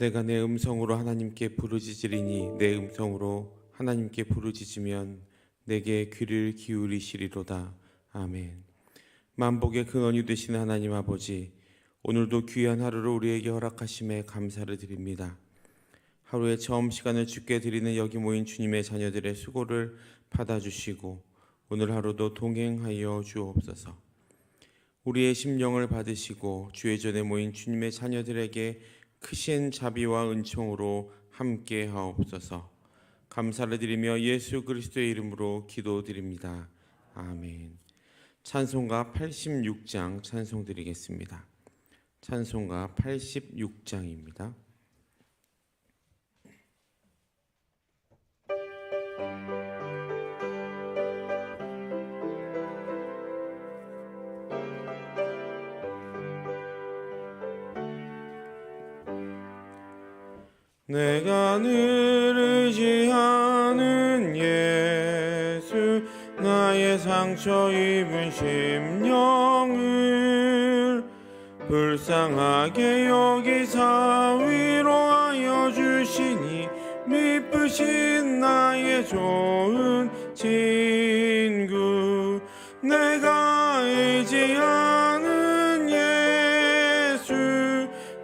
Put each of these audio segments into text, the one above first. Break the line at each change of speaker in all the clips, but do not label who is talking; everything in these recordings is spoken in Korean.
내가 내 음성으로 하나님께 부르짖으리니 내 음성으로 하나님께 부르짖으면 내게 귀를 기울이시리로다. 아멘. 만복의 근원이 되시는 하나님 아버지, 오늘도 귀한 하루를 우리에게 허락하심에 감사를 드립니다. 하루의 처음 시간을 주께 드리는 여기 모인 주님의 자녀들의 수고를 받아주시고 오늘 하루도 동행하여 주옵소서. 우리의 심령을 받으시고 주의 전에 모인 주님의 자녀들에게 크신 자비와 은총으로 함께 하옵소서. 감사를 드리며 예수 그리스도의 이름으로 기도드립니다. 아멘. 찬송가 86장 찬송 드리겠습니다. 찬송가 86장입니다. 내가 늘 의지하는 예수, 나의 상처 입은 심령을 불쌍하게 여기사 위로하여 주시니 미쁘신 나의 좋은 친구. 내가 의지하는 예수,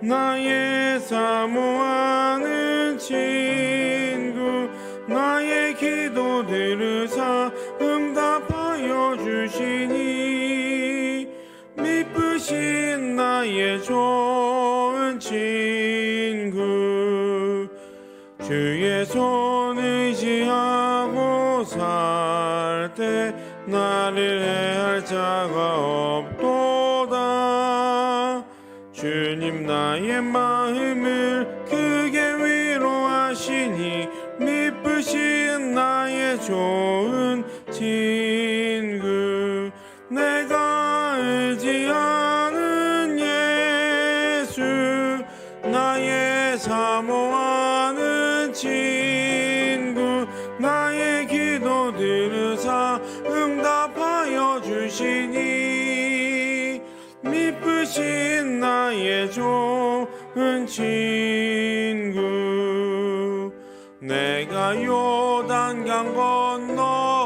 나의 사모하는 친구. 나의 기도 들으사 응답하여 주시니 미쁘신 나의 좋은 친구. 주의 손 의지하고 살 때 나를 해할 자가 없도다. 주님 나의 마음을 크게 위로하시니 미쁘신 나의 좋은 친구. 내가 의지하는 예수, 나의 사모하는 친구. 나의 기도 들으사 응답하여 주시니 미쁘신 나의 좋은 친구. 내가 요단강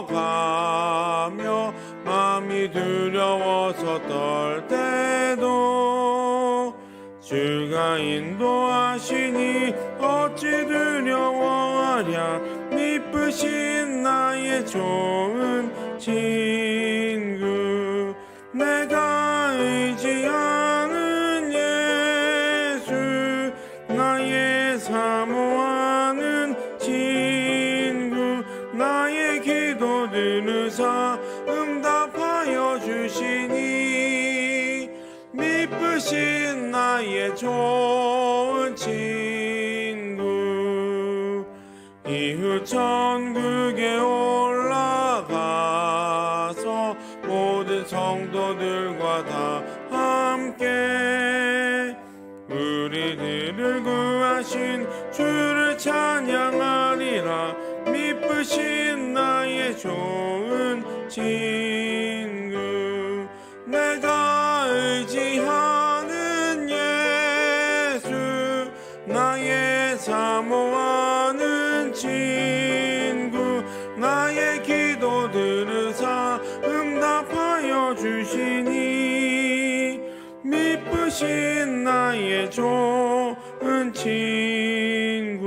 건너가며 마음이 두려워서 떨 때도 주가 인도하시니 어찌 두려워하랴. 미쁘신 나의 좋은 친구. 내가 의지하는 예수, 나의 사모하는 친구. 나의 기도 들으사 응답하여 주시니 미쁘신 나의 좋은 친구. 이후 천국에 올라가서 모든 성도들과 다 함께 우리들을 구하신 주를 찬양하리라. 미쁘신 나의 좋은 친구. 내가 의지하는 예수, 나의 사모하는 친구. 나의 기도 들으사 응답하여 주시니 미쁘신 나의 좋은 친구.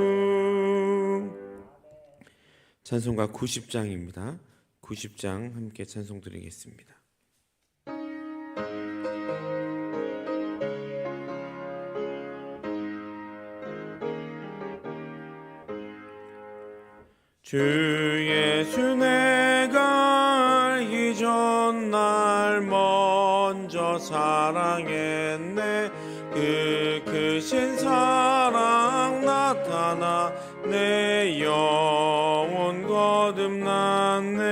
찬송가 90장입니다. 90장 함께 찬송 드리겠습니다. 주 예수 내가 알기 전 날 먼저 사랑했네. 그 크신 사랑 나타나 내 영혼 거듭났네.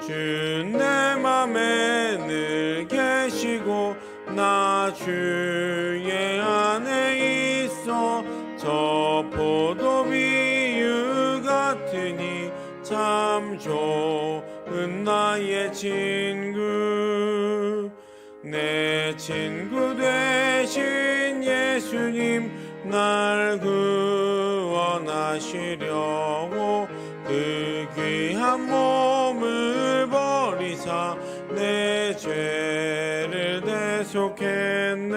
주 내 맘에 늘 계시고 나 주의 안에 있어. 저 포도비유 같으니 참 좋은 나의 친구. 내 친구 되신 예수님 날 구원하시려고 그 귀한 몸을 버리사 내 죄를 대속했네.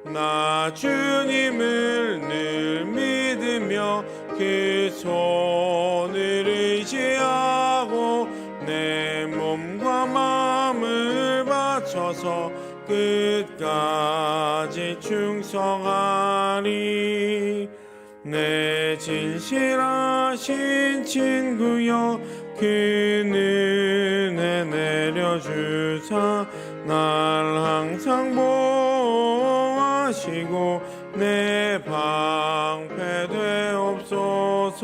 나 주님을 늘 믿으며 그 손을 의지하고 내 몸과 마음을 바쳐서 끝까지 충성하리. 내 진실하신 친구여 그 은혜 내려주사 날 항상 보호하시고 내 방패 되옵소서.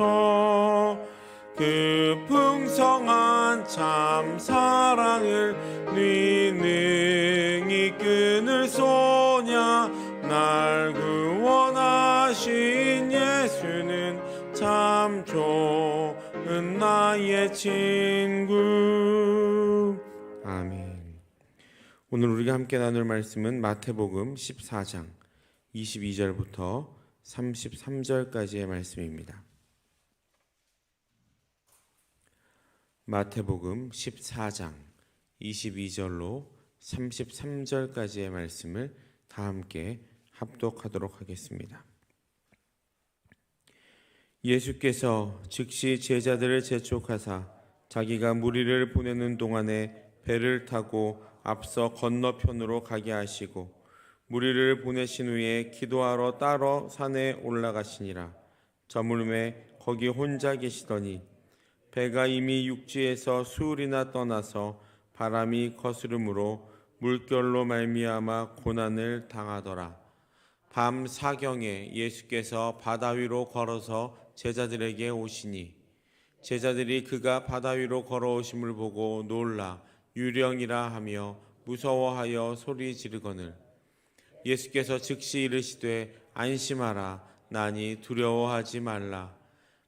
그 풍성한 참 사랑을 네 능히 끊을 소냐. 날 구원하신 예수는 참 좋은 나의 친구. 아멘. 오늘 우리가 함께 나눌 말씀은 마태복음 14장 22절부터 33절까지의 말씀입니다. 마태복음 14장 22절로 33절까지의 말씀을 다 함께 합독하도록 하겠습니다. 예수께서 즉시 제자들을 재촉하사 자기가 무리를 보내는 동안에 배를 타고 앞서 건너편으로 가게 하시고 무리를 보내신 후에 기도하러 따로 산에 올라가시니라. 저물매 거기 혼자 계시더니 배가 이미 육지에서 수울이나 떠나서 바람이 거스름으로 물결로 말미암아 고난을 당하더라. 밤 사경에 예수께서 바다 위로 걸어서 제자들에게 오시니 제자들이 그가 바다 위로 걸어오심을 보고 놀라 유령이라 하며 무서워하여 소리 지르거늘 예수께서 즉시 이르시되 안심하라 나니 두려워하지 말라.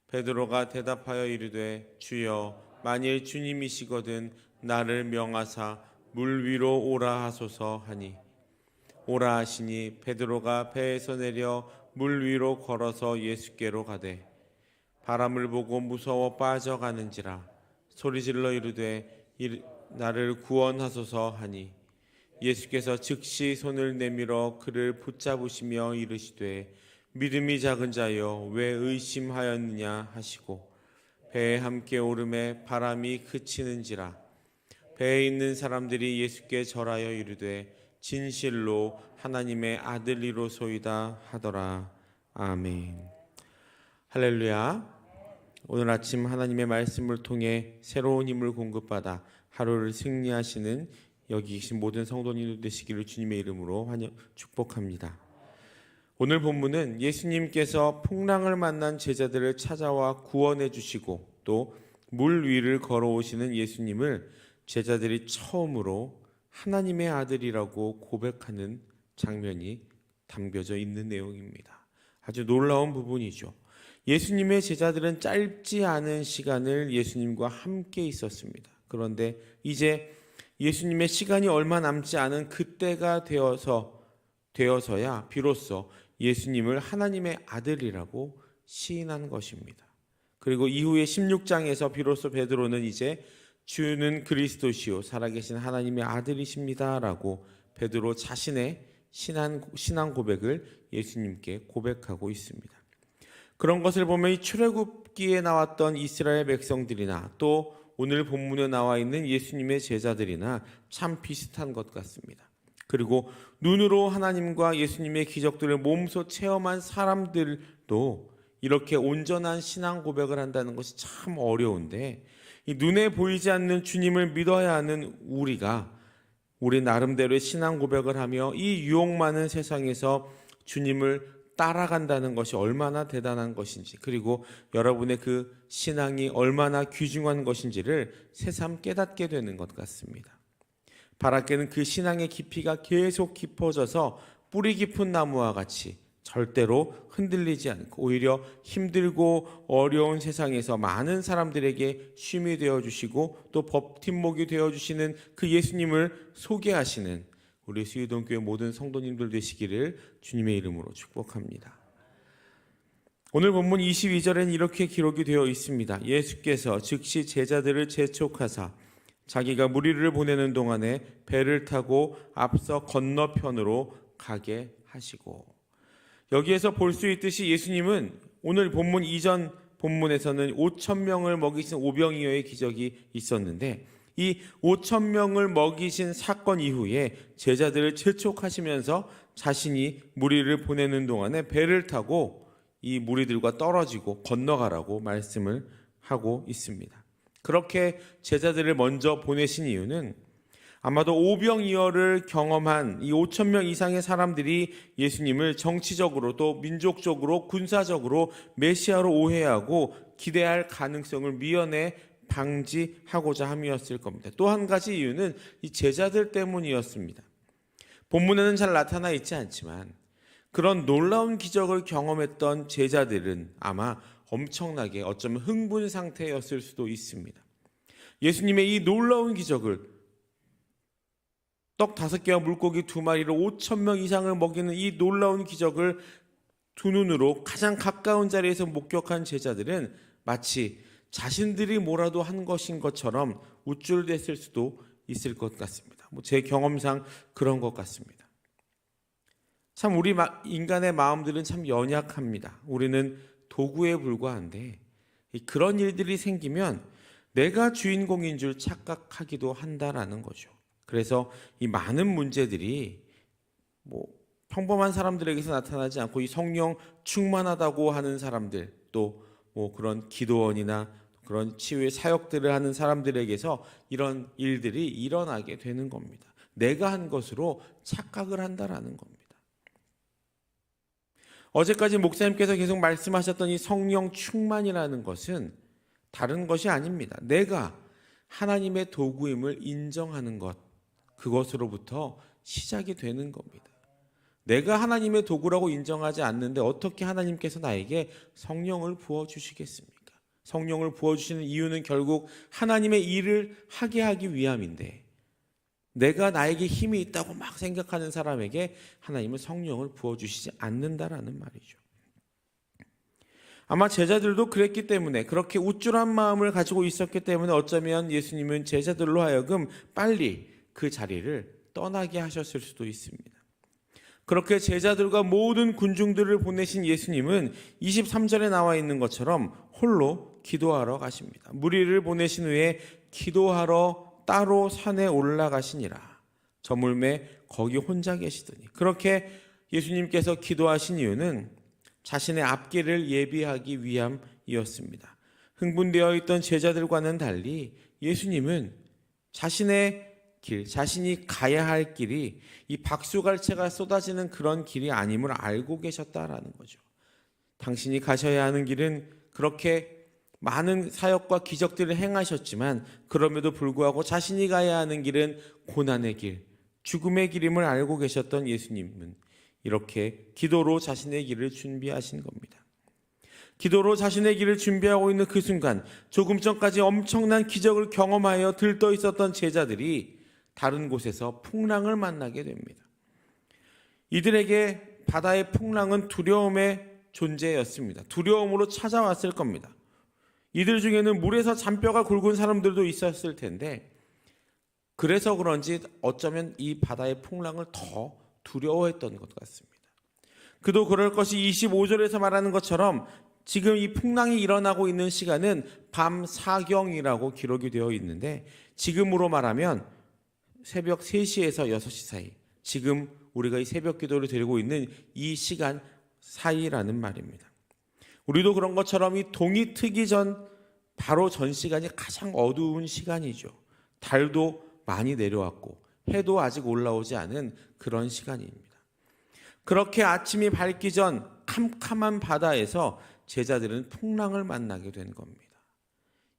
베드로가 대답하여 이르되 주여 만일 주님이시거든 나를 명하사 물 위로 오라 하소서 하니 오라 하시니 베드로가 배에서 내려 물 위로 걸어서 예수께로 가되 바람을 보고 무서워 빠져가는지라 소리질러 이르되 나를 구원하소서 하니 예수께서 즉시 손을 내밀어 그를 붙잡으시며 이르시되 믿음이 작은 자여 왜 의심하였느냐 하시고 배에 함께 오름에 바람이 그치는지라. 배에 있는 사람들이 예수께 절하여 이르되 진실로 하나님의 아들이로소이다 하더라. 아멘. 할렐루야. 오늘 아침 하나님의 말씀을 통해 새로운 힘을 공급받아 하루를 승리하시는 여기 계신 모든 성도님들 되시기를 주님의 이름으로 축복합니다. 오늘 본문은 예수님께서 풍랑을 만난 제자들을 찾아와 구원해 주시고 또 물 위를 걸어오시는 예수님을 제자들이 처음으로 하나님의 아들이라고 고백하는 장면이 담겨져 있는 내용입니다. 아주 놀라운 부분이죠. 예수님의 제자들은 짧지 않은 시간을 예수님과 함께 있었습니다. 그런데 이제 예수님의 시간이 얼마 남지 않은 그때가 되어서야 비로소 예수님을 하나님의 아들이라고 시인한 것입니다. 그리고 이후에 16장에서 비로소 베드로는 이제 주는 그리스도시요 살아계신 하나님의 아들이십니다라고 베드로 자신의 신앙 고백을 예수님께 고백하고 있습니다. 그런 것을 보면 이 출애굽기에 나왔던 이스라엘 백성들이나 또 오늘 본문에 나와 있는 예수님의 제자들이나 참 비슷한 것 같습니다. 그리고 눈으로 하나님과 예수님의 기적들을 몸소 체험한 사람들도 이렇게 온전한 신앙 고백을 한다는 것이 참 어려운데 이 눈에 보이지 않는 주님을 믿어야 하는 우리 나름대로의 신앙 고백을 하며 이 유혹 많은 세상에서 주님을 따라간다는 것이 얼마나 대단한 것인지 그리고 여러분의 그 신앙이 얼마나 귀중한 것인지를 새삼 깨닫게 되는 것 같습니다. 바라께는 그 신앙의 깊이가 계속 깊어져서 뿌리 깊은 나무와 같이 절대로 흔들리지 않고 오히려 힘들고 어려운 세상에서 많은 사람들에게 쉼이 되어주시고 또 버팀목이 되어주시는 그 예수님을 소개하시는 우리 수유동교회 모든 성도님들 되시기를 주님의 이름으로 축복합니다. 오늘 본문 22절에는 이렇게 기록이 되어 있습니다. 예수께서 즉시 제자들을 재촉하사 자기가 무리를 보내는 동안에 배를 타고 앞서 건너편으로 가게 하시고, 여기에서 볼 수 있듯이 예수님은 오늘 본문 이전 본문에서는 5,000명을 먹이신 오병이어의 기적이 있었는데, 이 5,000명을 먹이신 사건 이후에 제자들을 재촉하시면서 자신이 무리를 보내는 동안에 배를 타고 이 무리들과 떨어지고 건너가라고 말씀을 하고 있습니다. 그렇게 제자들을 먼저 보내신 이유는 아마도 오병이어를 경험한 이 5,000명 이상의 사람들이 예수님을 정치적으로 또 민족적으로 군사적으로 메시아로 오해하고 기대할 가능성을 미연에 방지하고자 함이었을 겁니다. 또 한 가지 이유는 이 제자들 때문이었습니다. 본문에는 잘 나타나 있지 않지만 그런 놀라운 기적을 경험했던 제자들은 아마 엄청나게 어쩌면 흥분 상태였을 수도 있습니다. 예수님의 이 놀라운 기적을, 떡 5개와 물고기 2마리로 5,000명 이상을 먹이는 이 놀라운 기적을 두 눈으로 가장 가까운 자리에서 목격한 제자들은 마치 자신들이 뭐라도 한 것인 것처럼 우쭐댔을 수도 있을 것 같습니다. 제 경험상 그런 것 같습니다. 참 우리 인간의 마음들은 참 연약합니다. 우리는 도구에 불과한데 그런 일들이 생기면 내가 주인공인 줄 착각하기도 한다라는 거죠. 그래서 이 많은 문제들이 평범한 사람들에게서 나타나지 않고 이 성령 충만하다고 하는 사람들, 또 그런 기도원이나 그런 치유의 사역들을 하는 사람들에게서 이런 일들이 일어나게 되는 겁니다. 내가 한 것으로 착각을 한다라는 겁니다. 어제까지 목사님께서 계속 말씀하셨던 이 성령 충만이라는 것은 다른 것이 아닙니다. 내가 하나님의 도구임을 인정하는 것, 그것으로부터 시작이 되는 겁니다. 내가 하나님의 도구라고 인정하지 않는데 어떻게 하나님께서 나에게 성령을 부어주시겠습니까? 성령을 부어주시는 이유는 결국 하나님의 일을 하게 하기 위함인데, 내가 나에게 힘이 있다고 막 생각하는 사람에게 하나님은 성령을 부어주시지 않는다라는 말이죠. 아마 제자들도 그랬기 때문에, 그렇게 우쭐한 마음을 가지고 있었기 때문에 어쩌면 예수님은 제자들로 하여금 빨리 그 자리를 떠나게 하셨을 수도 있습니다. 그렇게 제자들과 모든 군중들을 보내신 예수님은 23절에 나와 있는 것처럼 홀로 기도하러 가십니다. 무리를 보내신 후에 기도하러 따로 산에 올라가시니라. 저물매 거기 혼자 계시더니. 그렇게 예수님께서 기도하신 이유는 자신의 앞길을 예비하기 위함이었습니다. 흥분되어 있던 제자들과는 달리 예수님은 자신의 길, 자신이 가야 할 길이 이 박수갈채가 쏟아지는 그런 길이 아님을 알고 계셨다라는 거죠. 당신이 가셔야 하는 길은 그렇게 많은 사역과 기적들을 행하셨지만 그럼에도 불구하고 자신이 가야 하는 길은 고난의 길, 죽음의 길임을 알고 계셨던 예수님은 이렇게 기도로 자신의 길을 준비하신 겁니다. 기도로 자신의 길을 준비하고 있는 그 순간, 조금 전까지 엄청난 기적을 경험하여 들떠 있었던 제자들이 다른 곳에서 풍랑을 만나게 됩니다. 이들에게 바다의 풍랑은 두려움의 존재였습니다. 두려움으로 찾아왔을 겁니다. 이들 중에는 물에서 잔뼈가 굵은 사람들도 있었을 텐데, 그래서 그런지 어쩌면 이 바다의 풍랑을 더 두려워했던 것 같습니다. 그도 그럴 것이 25절에서 말하는 것처럼 지금 이 풍랑이 일어나고 있는 시간은 밤 사경이라고 기록이 되어 있는데, 지금으로 말하면 새벽 3시에서 6시 사이, 지금 우리가 이 새벽 기도를 드리고 있는 이 시간 사이라는 말입니다. 우리도 그런 것처럼 이 동이 트기 전, 바로 전 시간이 가장 어두운 시간이죠. 달도 많이 내려왔고 해도 아직 올라오지 않은 그런 시간입니다. 그렇게 아침이 밝기 전 캄캄한 바다에서 제자들은 풍랑을 만나게 된 겁니다.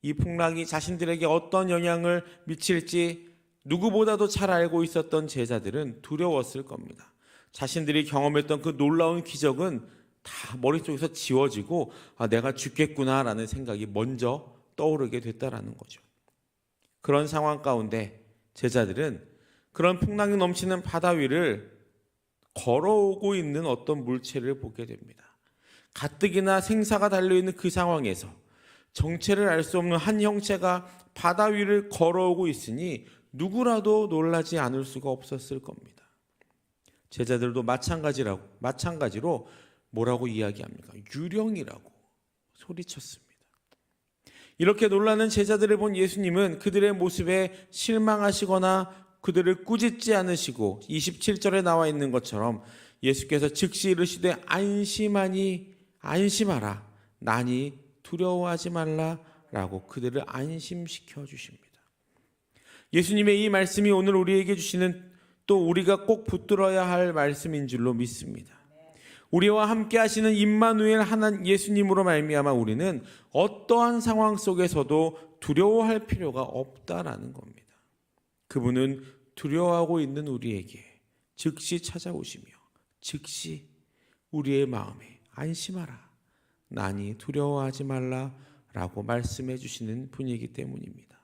이 풍랑이 자신들에게 어떤 영향을 미칠지 누구보다도 잘 알고 있었던 제자들은 두려웠을 겁니다. 자신들이 경험했던 그 놀라운 기적은 다 머릿속에서 지워지고 내가 죽겠구나라는 생각이 먼저 떠오르게 됐다라는 거죠. 그런 상황 가운데 제자들은 그런 풍랑이 넘치는 바다 위를 걸어오고 있는 어떤 물체를 보게 됩니다. 가뜩이나 생사가 달려있는 그 상황에서 정체를 알 수 없는 한 형체가 바다 위를 걸어오고 있으니 누구라도 놀라지 않을 수가 없었을 겁니다. 제자들도 마찬가지로 뭐라고 이야기합니까? 유령이라고 소리쳤습니다. 이렇게 놀라는 제자들을 본 예수님은 그들의 모습에 실망하시거나 그들을 꾸짖지 않으시고 27절에 나와 있는 것처럼 예수께서 즉시 이르시되 안심하라 나니 두려워하지 말라라고 그들을 안심시켜 주십니다. 예수님의 이 말씀이 오늘 우리에게 주시는 또 우리가 꼭 붙들어야 할 말씀인 줄로 믿습니다. 우리와 함께 하시는 임마누엘 하나님 예수님으로 말미암아 우리는 어떠한 상황 속에서도 두려워할 필요가 없다라는 겁니다. 그분은 두려워하고 있는 우리에게 즉시 찾아오시며 즉시 우리의 마음에 안심하라 나니 두려워하지 말라라고 말씀해 주시는 분이기 때문입니다.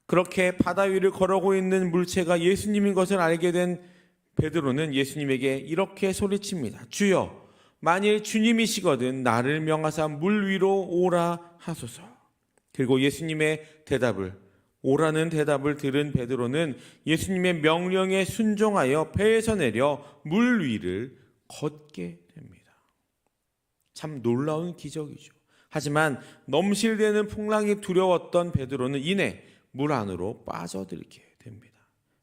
그렇게 바다 위를 걸어오고 있는 물체가 예수님인 것을 알게 된 베드로는 예수님에게 이렇게 소리칩니다. 주여, 만일 주님이시거든 나를 명하사 물 위로 오라 하소서. 그리고 예수님의 오라는 대답을 들은 베드로는 예수님의 명령에 순종하여 배에서 내려 물 위를 걷게 됩니다. 참 놀라운 기적이죠. 하지만 넘실대는 풍랑이 두려웠던 베드로는 이내 물 안으로 빠져들게 됩니다.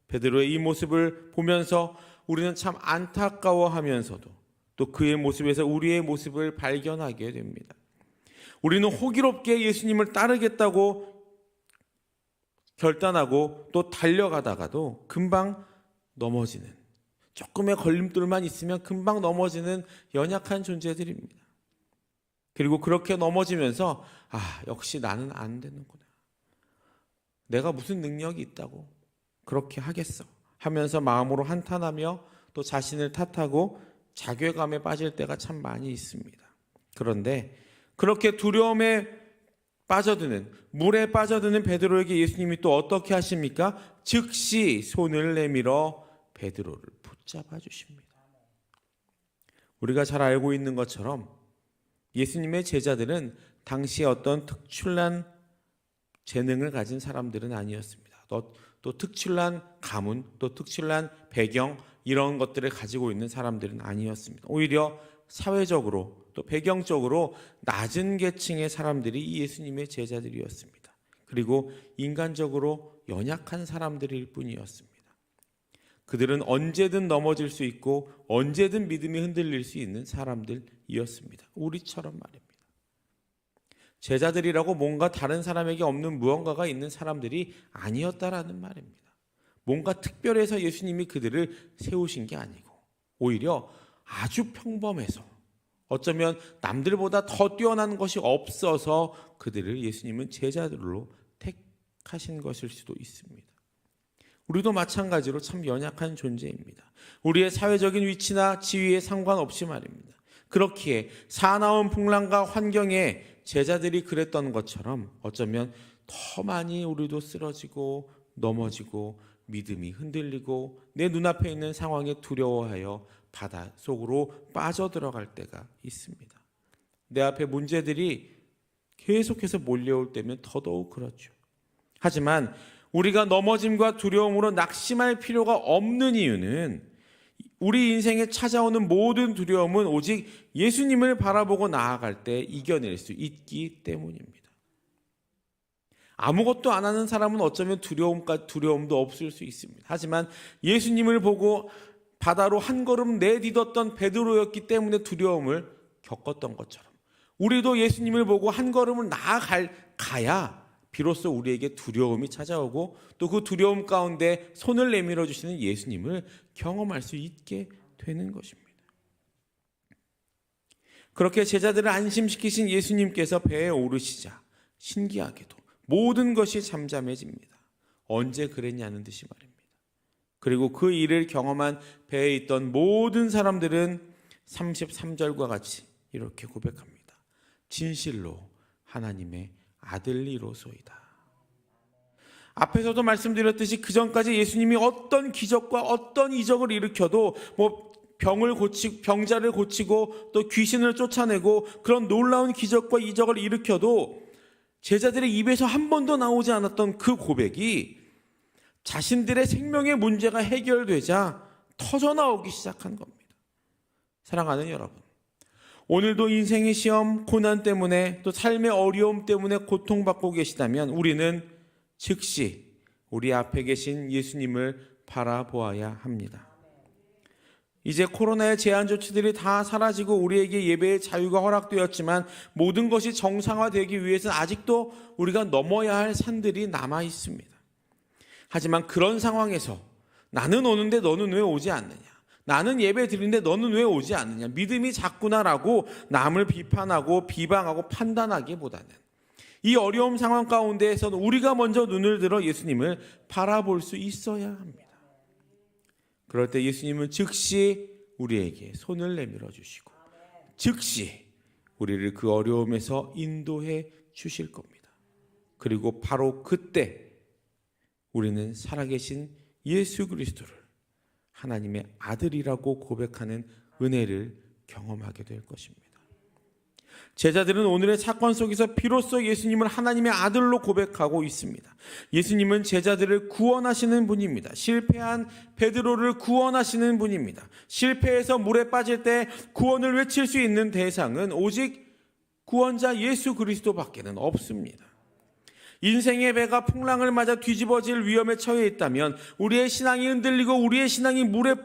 베드로의 이 모습을 보면서 우리는 참 안타까워하면서도 또 그의 모습에서 우리의 모습을 발견하게 됩니다. 우리는 호기롭게 예수님을 따르겠다고 결단하고 또 달려가다가도 금방 넘어지는, 조금의 걸림돌만 있으면 금방 넘어지는 연약한 존재들입니다. 그리고 그렇게 넘어지면서 역시 나는 안 되는구나. 내가 무슨 능력이 있다고 그렇게 하겠어 하면서 마음으로 한탄하며 또 자신을 탓하고 자괴감에 빠질 때가 참 많이 있습니다. 그런데 그렇게 두려움에 빠져드는, 물에 빠져드는 베드로에게 예수님이 또 어떻게 하십니까? 즉시 손을 내밀어 베드로를 붙잡아 주십니다. 우리가 잘 알고 있는 것처럼 예수님의 제자들은 당시에 어떤 특출난 재능을 가진 사람들은 아니었습니다. 또 특출난 가문, 또 특출난 배경 이런 것들을 가지고 있는 사람들은 아니었습니다. 오히려 사회적으로 또 배경적으로 낮은 계층의 사람들이 이 예수님의 제자들이었습니다. 그리고 인간적으로 연약한 사람들일 뿐이었습니다. 그들은 언제든 넘어질 수 있고 언제든 믿음이 흔들릴 수 있는 사람들이었습니다. 우리처럼 말입니다. 제자들이라고 뭔가 다른 사람에게 없는 무언가가 있는 사람들이 아니었다라는 말입니다. 뭔가 특별해서 예수님이 그들을 세우신 게 아니고 오히려 아주 평범해서 어쩌면 남들보다 더 뛰어난 것이 없어서 그들을 예수님은 제자들로 택하신 것일 수도 있습니다. 우리도 마찬가지로 참 연약한 존재입니다. 우리의 사회적인 위치나 지위에 상관없이 말입니다. 그렇기에 사나운 풍랑과 환경에 제자들이 그랬던 것처럼 어쩌면 더 많이 우리도 쓰러지고 넘어지고 믿음이 흔들리고 내 눈앞에 있는 상황에 두려워하여 바다 속으로 빠져들어갈 때가 있습니다. 내 앞에 문제들이 계속해서 몰려올 때면 더더욱 그렇죠. 하지만 우리가 넘어짐과 두려움으로 낙심할 필요가 없는 이유는 우리 인생에 찾아오는 모든 두려움은 오직 예수님을 바라보고 나아갈 때 이겨낼 수 있기 때문입니다. 아무것도 안 하는 사람은 어쩌면 두려움도 없을 수 있습니다. 하지만 예수님을 보고 바다로 한 걸음 내딛었던 베드로였기 때문에 두려움을 겪었던 것처럼 우리도 예수님을 보고 한 걸음을 나아가야 비로소 우리에게 두려움이 찾아오고 또 그 두려움 가운데 손을 내밀어 주시는 예수님을 경험할 수 있게 되는 것입니다. 그렇게 제자들을 안심시키신 예수님께서 배에 오르시자 신기하게도 모든 것이 잠잠해집니다. 언제 그랬냐는 듯이 말입니다. 그리고 그 일을 경험한 배에 있던 모든 사람들은 33절과 같이 이렇게 고백합니다. 진실로 하나님의 아들이로소이다. 앞에서도 말씀드렸듯이 그 전까지 예수님이 어떤 기적과 어떤 이적을 일으켜도 병자를 고치고 또 귀신을 쫓아내고 그런 놀라운 기적과 이적을 일으켜도 제자들의 입에서 한 번도 나오지 않았던 그 고백이 자신들의 생명의 문제가 해결되자 터져나오기 시작한 겁니다. 사랑하는 여러분, 오늘도 인생의 시험, 고난 때문에 또 삶의 어려움 때문에 고통받고 계시다면 우리는 즉시 우리 앞에 계신 예수님을 바라보아야 합니다. 이제 코로나의 제한 조치들이 다 사라지고 우리에게 예배의 자유가 허락되었지만 모든 것이 정상화되기 위해서는 아직도 우리가 넘어야 할 산들이 남아 있습니다. 하지만 그런 상황에서 나는 오는데 너는 왜 오지 않느냐? 나는 예배 드리는데 너는 왜 오지 않느냐? 믿음이 작구나라고 남을 비판하고 비방하고 판단하기보다는 이 어려움 상황 가운데에서는 우리가 먼저 눈을 들어 예수님을 바라볼 수 있어야 합니다. 그럴 때 예수님은 즉시 우리에게 손을 내밀어 주시고 즉시 우리를 그 어려움에서 인도해 주실 겁니다. 그리고 바로 그때 우리는 살아계신 예수 그리스도를 하나님의 아들이라고 고백하는 은혜를 경험하게 될 것입니다. 제자들은 오늘의 사건 속에서 비로소 예수님을 하나님의 아들로 고백하고 있습니다. 예수님은 제자들을 구원하시는 분입니다. 실패한 베드로를 구원하시는 분입니다. 실패해서 물에 빠질 때 구원을 외칠 수 있는 대상은 오직 구원자 예수 그리스도밖에는 없습니다. 인생의 배가 풍랑을 맞아 뒤집어질 위험에 처해 있다면, 우리의 신앙이 흔들리고 우리의 신앙이 물에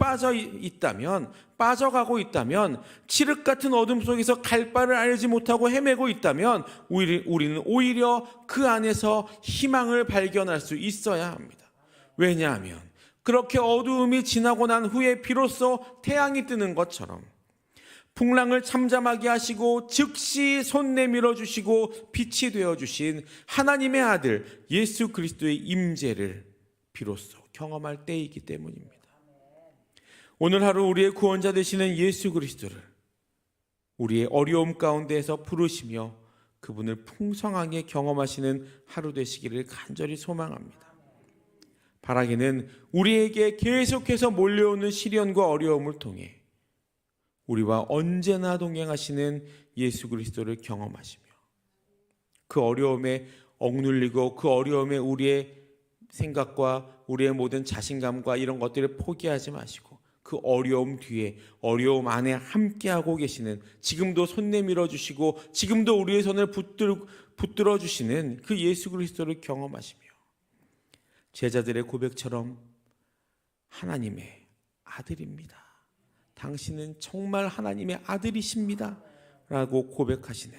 빠져가고 있다면, 칠흑 같은 어둠 속에서 갈 바를 알지 못하고 헤매고 있다면 우리는 오히려 그 안에서 희망을 발견할 수 있어야 합니다. 왜냐하면 그렇게 어두움이 지나고 난 후에 비로소 태양이 뜨는 것처럼 풍랑을 잠잠하게 하시고 즉시 손 내밀어 주시고 빛이 되어 주신 하나님의 아들 예수 그리스도의 임재를 비로소 경험할 때이기 때문입니다. 오늘 하루 우리의 구원자 되시는 예수 그리스도를 우리의 어려움 가운데에서 부르시며 그분을 풍성하게 경험하시는 하루 되시기를 간절히 소망합니다. 바라기는 우리에게 계속해서 몰려오는 시련과 어려움을 통해 우리와 언제나 동행하시는 예수 그리스도를 경험하시며 그 어려움에 억눌리고 그 어려움에 우리의 생각과 우리의 모든 자신감과 이런 것들을 포기하지 마시고 그 어려움 뒤에, 어려움 안에 함께하고 계시는, 지금도 손 내밀어 주시고 지금도 우리의 손을 붙들어 주시는 그 예수 그리스도를 경험하시며 제자들의 고백처럼 하나님의 아들입니다, 당신은 정말 하나님의 아들이십니다 라고 고백하시는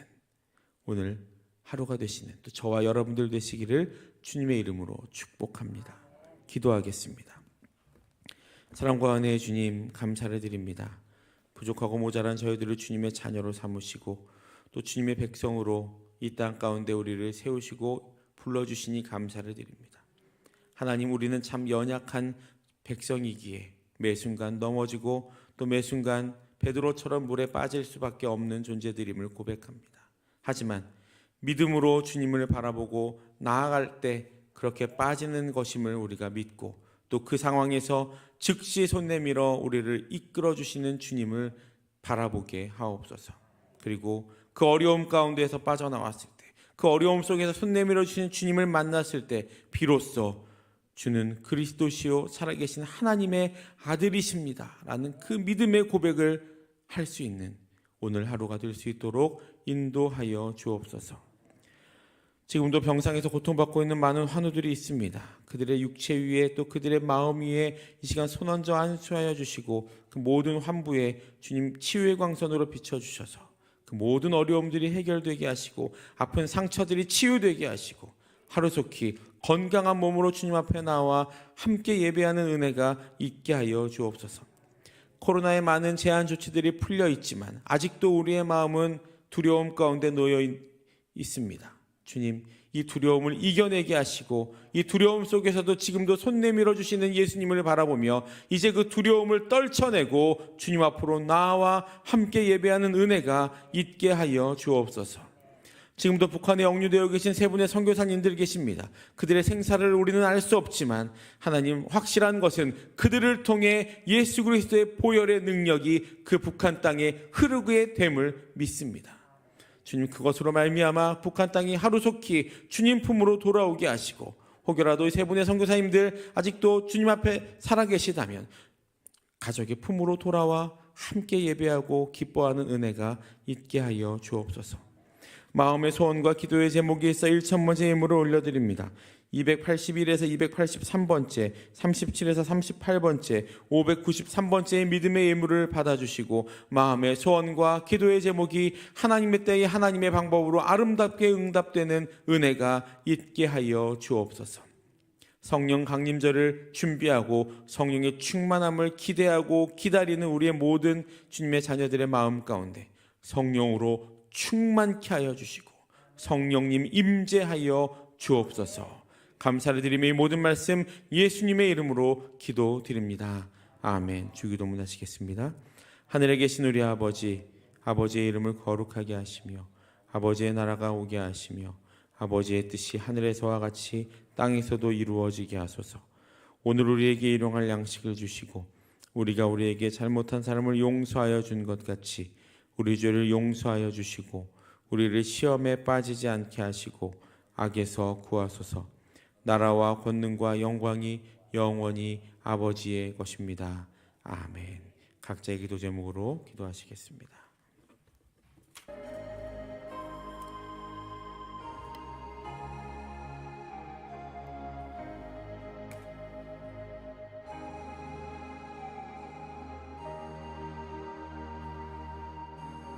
오늘 하루가 되시는 또 저와 여러분들 되시기를 주님의 이름으로 축복합니다. 기도하겠습니다. 사랑과 은혜의 주님, 감사를 드립니다. 부족하고 모자란 저희들을 주님의 자녀로 삼으시고 또 주님의 백성으로 이 땅 가운데 우리를 세우시고 불러주시니 감사를 드립니다. 하나님, 우리는 참 연약한 백성이기에 매 순간 넘어지고 또 매 순간 베드로처럼 물에 빠질 수밖에 없는 존재들임을 고백합니다. 하지만 믿음으로 주님을 바라보고 나아갈 때 그렇게 빠지는 것임을 우리가 믿고 또 그 상황에서 즉시 손 내밀어 우리를 이끌어 주시는 주님을 바라보게 하옵소서. 그리고 그 어려움 가운데에서 빠져나왔을 때, 그 어려움 속에서 손 내밀어 주시는 주님을 만났을 때 비로소 주는 그리스도시요 살아계신 하나님의 아들이십니다 라는 그 믿음의 고백을 할 수 있는 오늘 하루가 될 수 있도록 인도하여 주옵소서. 지금도 병상에서 고통받고 있는 많은 환우들이 있습니다. 그들의 육체 위에 또 그들의 마음 위에 이 시간 손 얹어 안수하여 주시고 그 모든 환부에 주님 치유의 광선으로 비춰주셔서 그 모든 어려움들이 해결되게 하시고 아픈 상처들이 치유되게 하시고 하루속히 건강한 몸으로 주님 앞에 나와 함께 예배하는 은혜가 있게 하여 주옵소서. 코로나의 많은 제한 조치들이 풀려 있지만 아직도 우리의 마음은 두려움 가운데 놓여 있습니다. 주님, 이 두려움을 이겨내게 하시고 이 두려움 속에서도 지금도 손 내밀어 주시는 예수님을 바라보며 이제 그 두려움을 떨쳐내고 주님 앞으로 나와 함께 예배하는 은혜가 있게 하여 주옵소서. 지금도 북한에 억류되어 계신 세 분의 선교사님들 계십니다. 그들의 생사를 우리는 알 수 없지만 하나님, 확실한 것은 그들을 통해 예수 그리스도의 보혈의 능력이 그 북한 땅에 흐르게 됨을 믿습니다. 주님, 그것으로 말미암아 북한 땅이 하루속히 주님 품으로 돌아오게 하시고, 혹여라도 이 세 분의 선교사님들 아직도 주님 앞에 살아계시다면 가족의 품으로 돌아와 함께 예배하고 기뻐하는 은혜가 있게 하여 주옵소서. 마음의 소원과 기도의 제목이 있어 1,000번째 예물을 올려드립니다. 281에서 283번째, 37에서 38번째, 593번째의 믿음의 예물을 받아주시고, 마음의 소원과 기도의 제목이 하나님의 때에 하나님의 방법으로 아름답게 응답되는 은혜가 있게 하여 주옵소서. 성령 강림절을 준비하고 성령의 충만함을 기대하고 기다리는 우리의 모든 주님의 자녀들의 마음 가운데 성령으로 충만케 하여 주시고 성령님 임재하여 주옵소서. 감사를 드리며 이 모든 말씀 예수님의 이름으로 기도드립니다. 아멘. 주기도문 하시겠습니다. 하늘에 계신 우리 아버지, 아버지의 이름을 거룩하게 하시며 아버지의 나라가 오게 하시며 아버지의 뜻이 하늘에서와 같이 땅에서도 이루어지게 하소서. 오늘 우리에게 일용할 양식을 주시고 우리가 우리에게 잘못한 사람을 용서하여 준 것 같이 우리 죄를 용서하여 주시고 우리를 시험에 빠지지 않게 하시고 악에서 구하소서. 나라와 권능과 영광이 영원히 아버지의 것입니다. 아멘. 각자의 기도 제목으로 기도하시겠습니다.